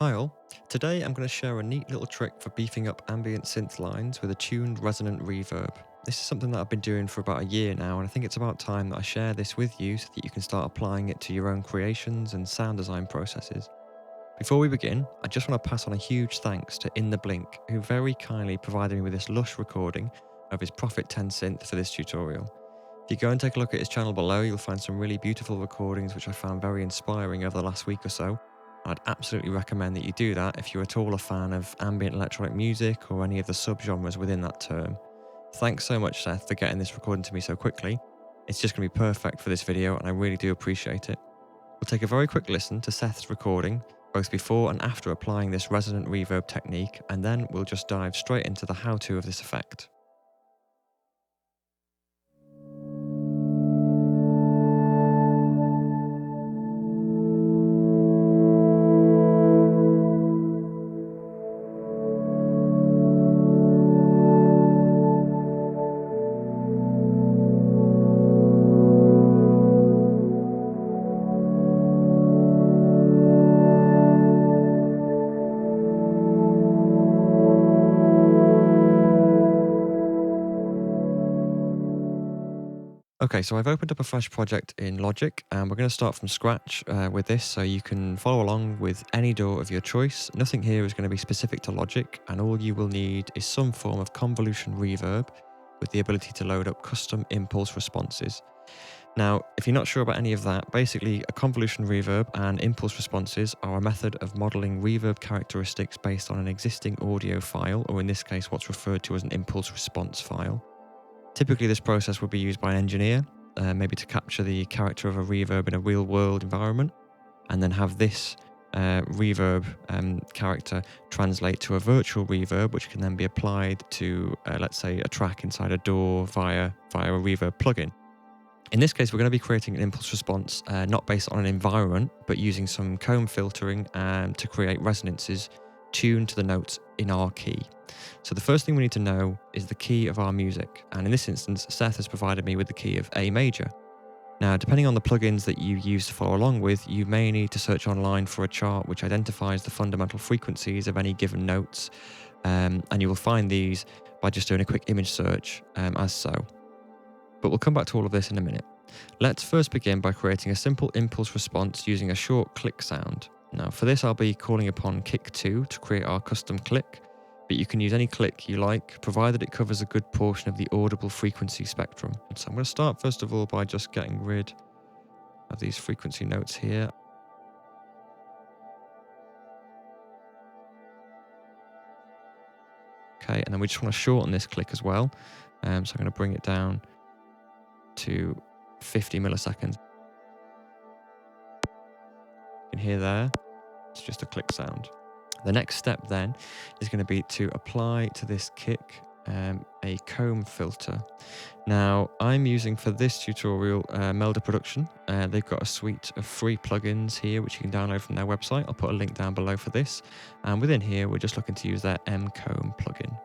Hi all. Today I'm going to share a neat little trick for beefing up ambient synth lines with a tuned resonant reverb. This is something that I've been doing for about a year now, and I think it's about time that I share this with you so that you can start applying it to your own creations and sound design processes. Before we begin, I just want to pass on a huge thanks to InTheBlink, who very kindly provided me with this lush recording of his Prophet 10 synth for this tutorial. If you go and take a look at his channel below, you'll find some really beautiful recordings which I found very inspiring over the last week or so. I'd absolutely recommend that you do that if you're at all a fan of ambient electronic music or any of the subgenres within that term. Thanks so much, Seth, for getting this recording to me so quickly. It's just going to be perfect for this video and I really do appreciate it. We'll take a very quick listen to Seth's recording, both before and after applying this resonant reverb technique, and then we'll just dive straight into the how-to of this effect. Okay, so I've opened up a fresh project in Logic and we're going to start from scratch with this, so you can follow along with any DAW of your choice. Nothing here is going to be specific to Logic, and all you will need is some form of convolution reverb with the ability to load up custom impulse responses. Now, if you're not sure about any of that, basically a convolution reverb and impulse responses are a method of modeling reverb characteristics based on an existing audio file, or in this case what's referred to as an impulse response file. Typically, this process would be used by an engineer, maybe to capture the character of a reverb in a real-world environment, and then have this reverb character translate to a virtual reverb, which can then be applied to, let's say, a track inside a DAW via a reverb plugin. In this case, we're going to be creating an impulse response not based on an environment, but using some comb filtering to create resonances tuned to the notes in our key. So the first thing we need to know is the key of our music, and in this instance, Seth has provided me with the key of A major. Now, depending on the plugins that you use to follow along with, you may need to search online for a chart which identifies the fundamental frequencies of any given notes, and you will find these by just doing a quick image search as so. But we'll come back to all of this in a minute. Let's first begin by creating a simple impulse response using a short click sound. Now, for this, I'll be calling upon kick 2 to create our custom click, but you can use any click you like, provided it covers a good portion of the audible frequency spectrum. So I'm going to start first of all by just getting rid of these frequency notes here. Okay, and then we just want to shorten this click as well. So I'm going to bring it down to 50 milliseconds. You can hear there, it's just a click sound. The next step then is going to be to apply to this kick a comb filter. Now, I'm using for this tutorial Melda Production. They've got a suite of free plugins here which you can download from their website. I'll put a link down below for this. And within here, we're just looking to use their M-Comb plugin.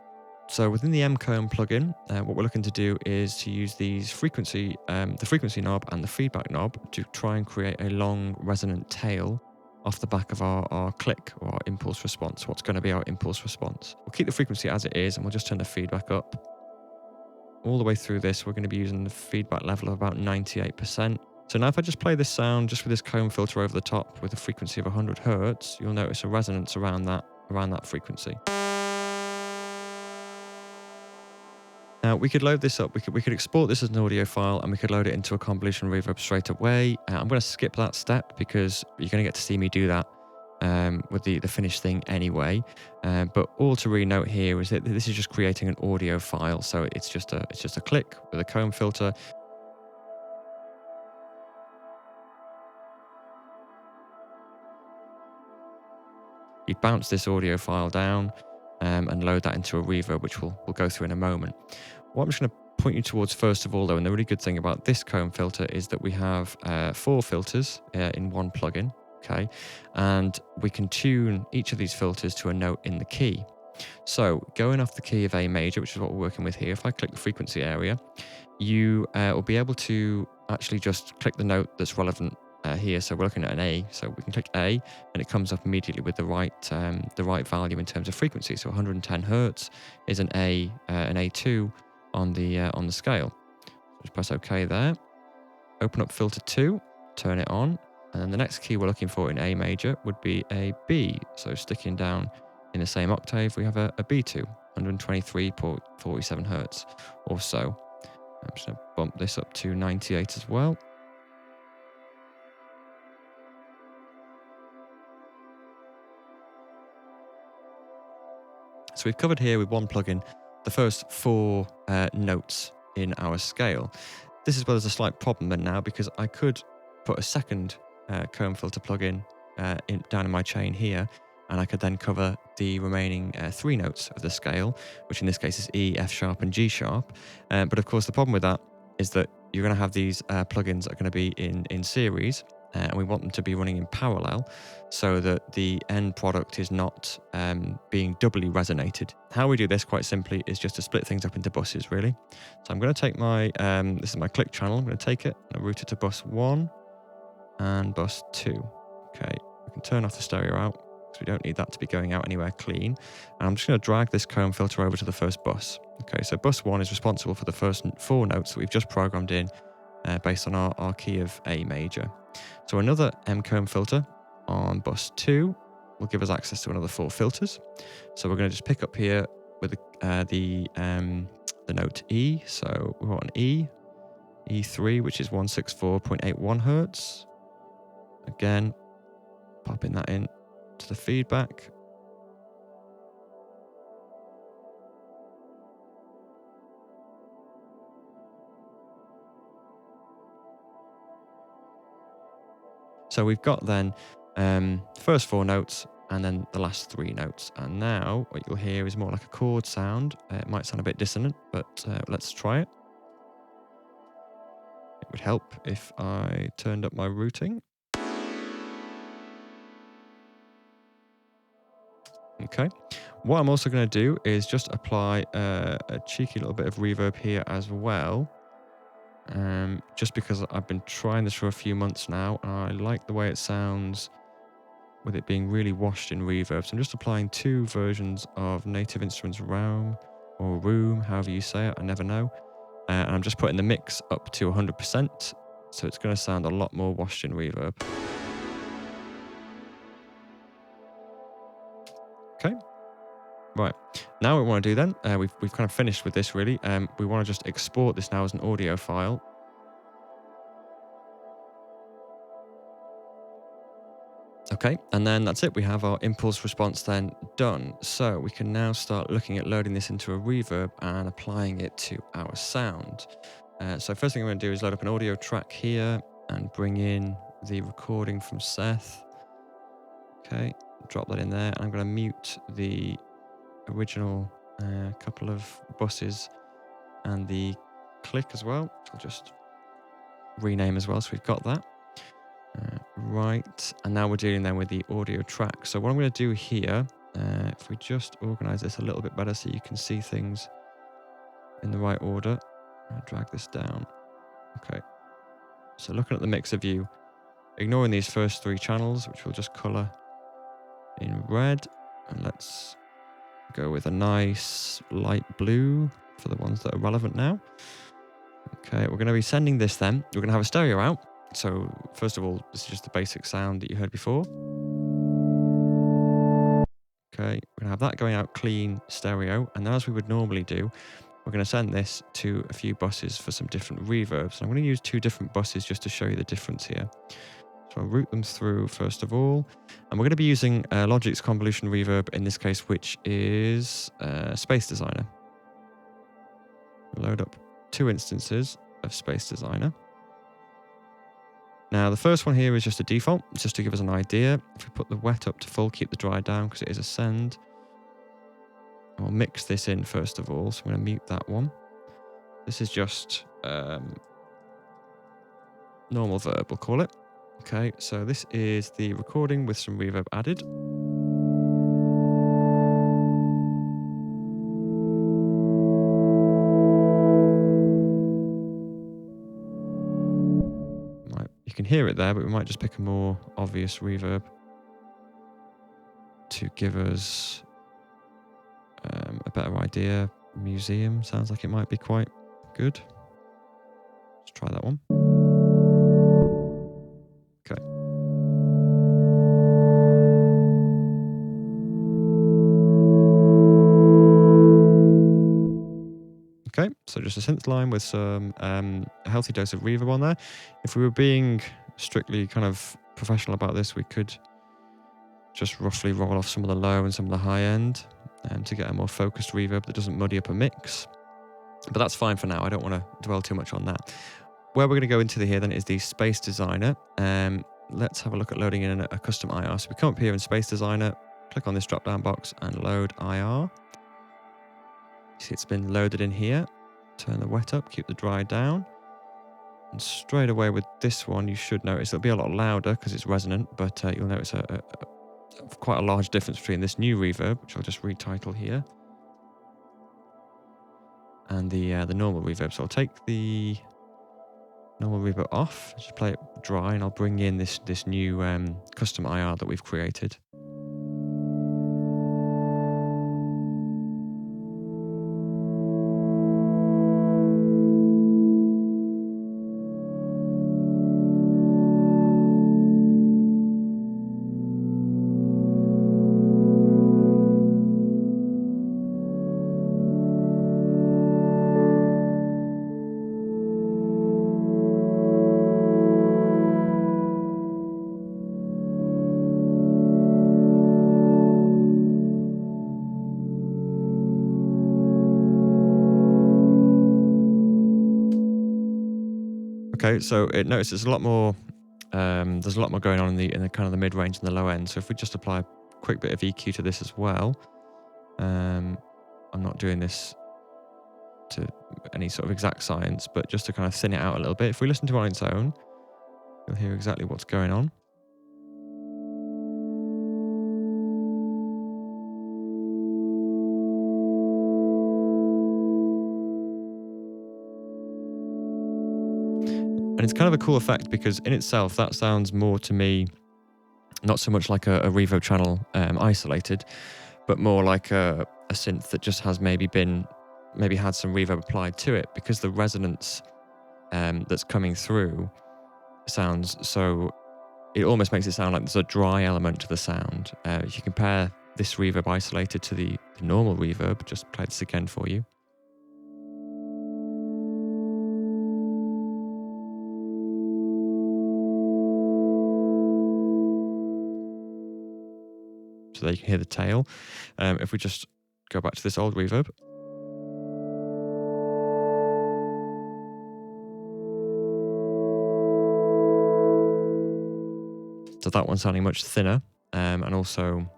So within the M-Comb plugin, what we're looking to do is to use these the frequency knob and the feedback knob to try and create a long resonant tail off the back of our click or our impulse response, what's going to be our impulse response. We'll keep the frequency as it is and we'll just turn the feedback up. All the way through this, we're going to be using the feedback level of about 98%. So now if I just play this sound just with this comb filter over the top with a frequency of 100 Hertz, you'll notice a resonance around that frequency. Now, we could load this up, we could export this as an audio file and we could load it into a convolution reverb straight away. I'm going to skip that step because you're going to get to see me do that with the finished thing anyway. But all to really note here is that this is just creating an audio file, so it's just a click with a comb filter. You'd bounce this audio file down and load that into a reverb, which we'll go through in a moment. What I'm just going to point you towards first of all, though, and the really good thing about this comb filter is that we have 4 filters in one plugin, okay? And we can tune each of these filters to a note in the key. So going off the key of A major, which is what we're working with here, if I click the frequency area, you will be able to actually just click the note that's relevant here, so we're looking at an A. So we can click A, and it comes up immediately with the right value in terms of frequency. So 110 hertz is an A2 on the scale. Just press OK there. Open up filter 2, turn it on, and then the next key we're looking for in A major would be a B. So sticking down in the same octave, we have a B2, 123.47 hertz or so. I'm just going to bump this up to 98 as well. So we've covered here with one plugin the first 4 notes in our scale. This is where there's a slight problem then now, because I could put a second comb filter plugin down in my chain here, and I could then cover the remaining 3 notes of the scale, which in this case is E, F sharp, and G sharp. But of course, the problem with that is that you're going to have these plugins that are going to be in series, and we want them to be running in parallel so that the end product is not being doubly resonated. How we do this quite simply is just to split things up into buses, really. So I'm going to take my, this is my click channel, I'm going to take it and route it to bus 1 and bus 2. Okay, we can turn off the stereo out because we don't need that to be going out anywhere clean. And I'm just going to drag this comb filter over to the first bus. Okay, so bus 1 is responsible for the first 4 notes that we've just programmed in based on our key of A major. So another M-comb filter on bus 2 will give us access to another 4 filters. So we're going to just pick up here with the note E. So we want an E3, which is 164.81 hertz. Again, popping that in to the feedback. So we've got then first 4 notes and then the last 3 notes. And now what you'll hear is more like a chord sound. It might sound a bit dissonant, but let's try it. It would help if I turned up my routing. Okay. What I'm also going to do is just apply a cheeky little bit of reverb here as well. Just because I've been trying this for a few months now, and I like the way it sounds with it being really washed in reverb. So I'm just applying 2 versions of Native Instruments Realm or Room, however you say it, I never know. And I'm just putting the mix up to 100%, so it's going to sound a lot more washed in reverb. Okay. Right, now what we want to do then, we've kind of finished with this really. We want to just export this now as an audio file. Okay, and then that's it. We have our impulse response then done. So we can now start looking at loading this into a reverb and applying it to our sound. So first thing I'm going to do is load up an audio track here and bring in the recording from Seth. Okay, drop that in there. And I'm going to mute the original couple of buses and the click as well. I'll just rename as well, so we've got that. Right, and now we're dealing then with the audio track. So what I'm going to do here, if we just organize this a little bit better so you can see things in the right order, I'll drag this down. Okay, so looking at the mixer view, ignoring these first 3 channels, which we'll just color in red, and let's go with a nice light blue for the ones that are relevant now. Okay, we're going to be sending this then. We're going to have a stereo out. So first of all, this is just the basic sound that you heard before. Okay, we're going to have that going out clean stereo. And then as we would normally do, we're going to send this to a few buses for some different reverbs. And I'm going to use 2 different buses just to show you the difference here. So I'll route them through first of all. And we're going to be using Logic's convolution reverb in this case, which is Space Designer. Load up 2 instances of Space Designer. Now, the first one here is just a default, just to give us an idea. If we put the wet up to full, keep the dry down because it is a send. And we'll mix this in first of all, so I'm going to mute that one. This is just normal verb, we'll call it. Okay, so this is the recording with some reverb added. hear it there, but we might just pick a more obvious reverb to give us a better idea. Museum sounds like it might be quite good. Let's try that one. Okay. Okay, so just a synth line with some a healthy dose of reverb on there. If we were being strictly kind of professional about this, we could just roughly roll off some of the low and some of the high end to get a more focused reverb that doesn't muddy up a mix. But that's fine for now. I don't want to dwell too much on that. Where we're going to go into here then is the Space Designer. Let's have a look at loading in a custom IR. So we come up here in Space Designer, click on this drop-down box and load IR. See it's been loaded in here. Turn the wet up, keep the dry down. And straight away with this one, you should notice it'll be a lot louder because it's resonant, but you'll notice quite a large difference between this new reverb, which I'll just retitle here, and the normal reverb. So I'll take the normal reverb off, just play it dry, and I'll bring in this new custom IR that we've created. Okay, so it notices there's a lot more going on in the kind of the mid range and the low end. So if we just apply a quick bit of EQ to this as well, I'm not doing this to any sort of exact science, but just to kind of thin it out a little bit. If we listen to it on its own, you'll hear exactly what's going on. And it's kind of a cool effect because in itself, that sounds more to me, not so much like a reverb channel isolated, but more like a synth that just has maybe had some reverb applied to it, because the resonance that's coming through sounds so, it almost makes it sound like there's a dry element to the sound. If you compare this reverb isolated to the normal reverb, just play this again for you. So there you can hear the tail. If we just go back to this old reverb. So that one's sounding much thinner and also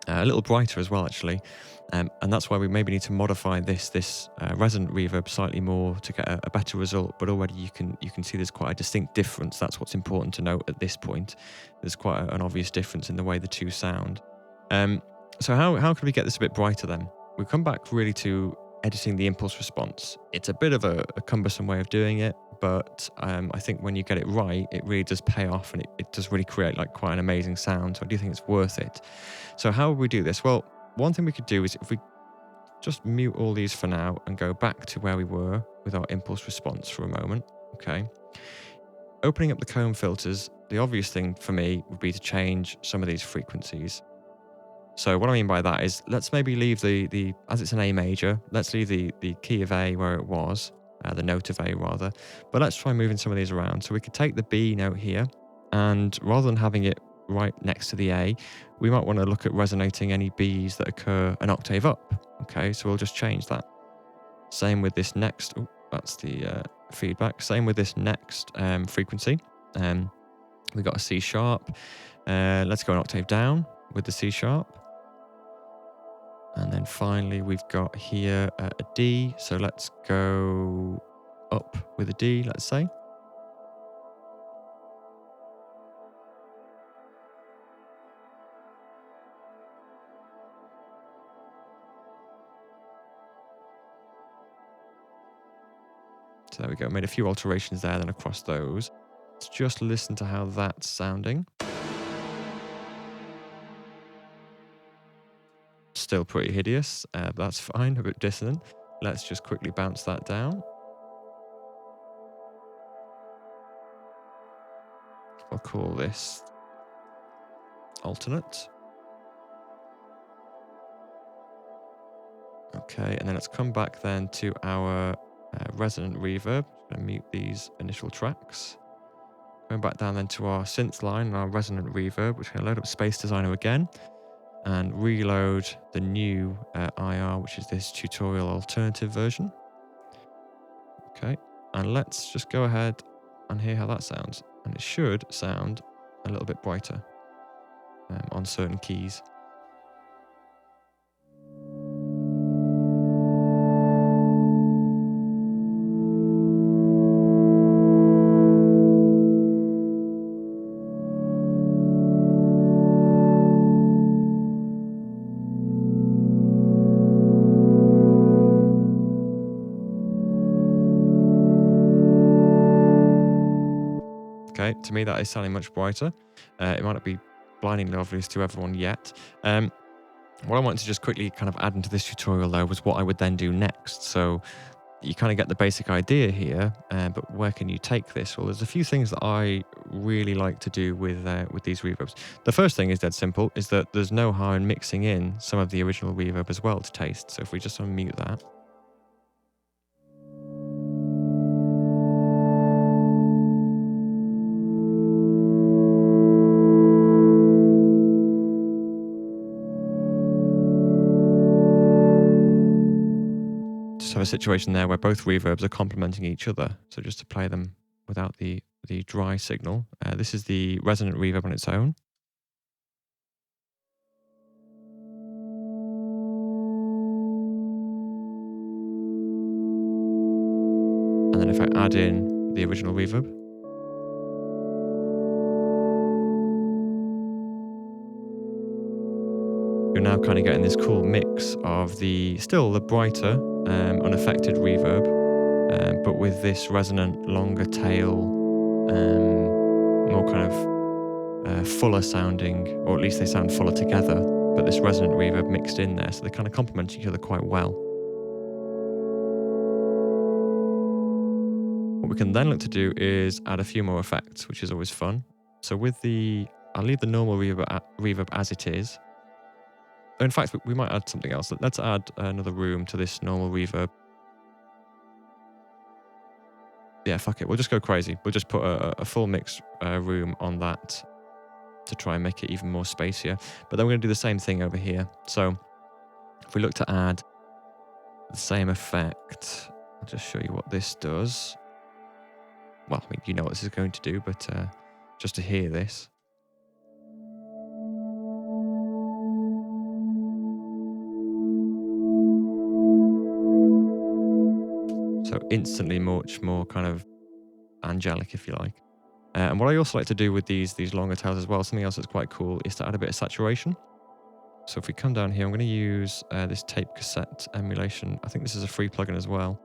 a little brighter as well, actually. And that's why we maybe need to modify this resonant reverb slightly more to get a better result. But already you can see there's quite a distinct difference. That's what's important to note at this point. There's quite an obvious difference in the way the two sound. So how can we get this a bit brighter then? We come back really to editing the impulse response. It's a bit of a cumbersome way of doing it, but I think when you get it right, it really does pay off, and it does really create like quite an amazing sound. So I do think it's worth it. So how would we do this? Well, one thing we could do is if we just mute all these for now and go back to where we were with our impulse response for a moment, okay? Opening up the comb filters, the obvious thing for me would be to change some of these frequencies. So what I mean by that is, let's maybe leave the as it's an A major, let's leave the key of A where it was, the note of A rather, but let's try moving some of these around. So we could take the B note here, and rather than having it right next to the A, we might want to look at resonating any Bs that occur an octave up. Okay, so we'll just change that. Same with this next, that's the feedback. Same with this next frequency. We've got a C sharp. Let's go an octave down with the C sharp. And then finally, we've got here a D. So let's go up with a D, let's say. So there we go. Made a few alterations there then across those. Let's just listen to how that's sounding. Still pretty hideous, but that's fine, a bit dissonant. Let's just quickly bounce that down. I'll call this alternate. Okay, and then let's come back then to our resonant reverb. I'm going to mute these initial tracks. Going back down then to our synth line and our resonant reverb, which is going to load up Space Designer again and reload the new IR, which is this tutorial alternative version. Okay, and let's just go ahead and hear how that sounds. And it should sound a little bit brighter on certain keys. Okay, to me that is sounding much brighter. It might not be blindingly obvious to everyone yet. What I wanted to just quickly kind of add into this tutorial though was what I would then do next. So you kind of get the basic idea here, but where can you take this? Well, there's a few things that I really like to do with these reverbs. The first thing is dead simple, is that there's no harm in mixing in some of the original reverb as well to taste. So if we just unmute that. Just have a situation there where both reverbs are complementing each other. So just to play them without the dry signal. This is the resonant reverb on its own. And then if I add in the original reverb. You're now kind of getting this cool mix of still the brighter, unaffected reverb, but with this resonant, longer tail, more kind of fuller sounding, or at least they sound fuller together, but this resonant reverb mixed in there, so they kind of complement each other quite well. What we can then look to do is add a few more effects, which is always fun. So I'll leave the normal reverb as it is. In fact, we might add something else. Let's add another room to this normal reverb. Yeah, fuck it. We'll just go crazy. We'll just put a full mix room on that to try and make it even more spacier. But then we're going to do the same thing over here. So if we look to add the same effect, I'll just show you what this does. Well, I mean, you know what this is going to do, but just to hear this. So instantly much more kind of angelic, if you like. And what I also like to do with these longer tails as well, something else that's quite cool, is to add a bit of saturation. So if we come down here, I'm going to use this tape cassette emulation. I think this is a free plugin as well.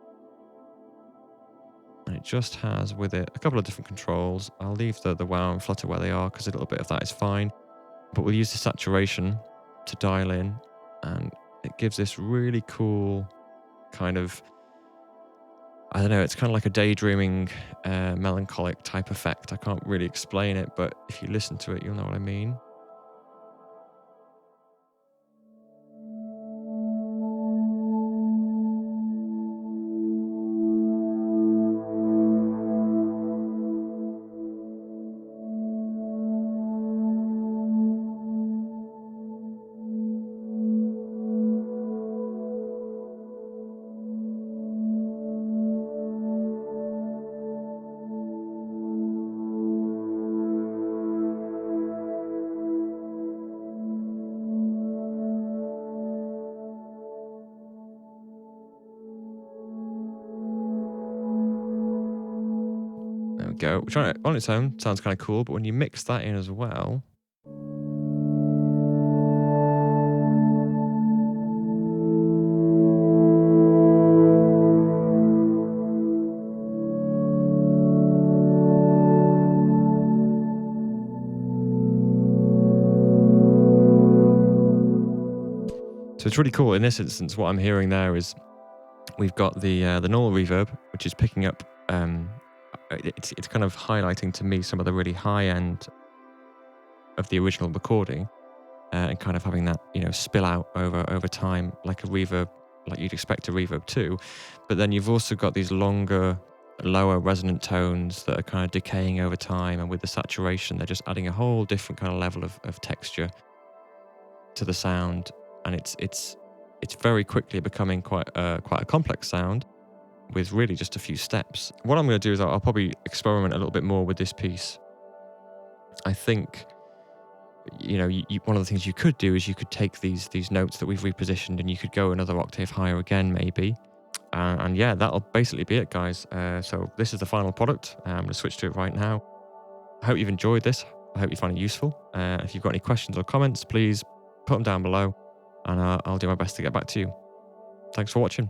And it just has with it a couple of different controls. I'll leave the wow and flutter where they are because a little bit of that is fine. But we'll use the saturation to dial in. And it gives this really cool kind of, I don't know, it's kind of like a daydreaming, melancholic type effect. I can't really explain it, but if you listen to it, you'll know what I mean. There we go. Which on its own sounds kind of cool, but when you mix that in as well, So it's really cool. In this instance, what I'm hearing there is we've got the normal reverb, which is picking up. It's kind of highlighting to me some of the really high end of the original recording, and kind of having that, you know, spill out over time like a reverb, like you'd expect a reverb to. But then you've also got these longer, lower resonant tones that are kind of decaying over time, and with the saturation, they're just adding a whole different kind of level of texture to the sound, and it's very quickly becoming quite a complex sound with really just a few steps. What I'm going to do is I'll probably experiment a little bit more with this piece. I think, you know, one of the things you could do is you could take these notes that we've repositioned and you could go another octave higher again, maybe. And yeah, that'll basically be it, guys. So this is the final product. I'm going to switch to it right now. I hope you've enjoyed this. I hope you find it useful. If you've got any questions or comments, please put them down below, and I'll do my best to get back to you. Thanks for watching.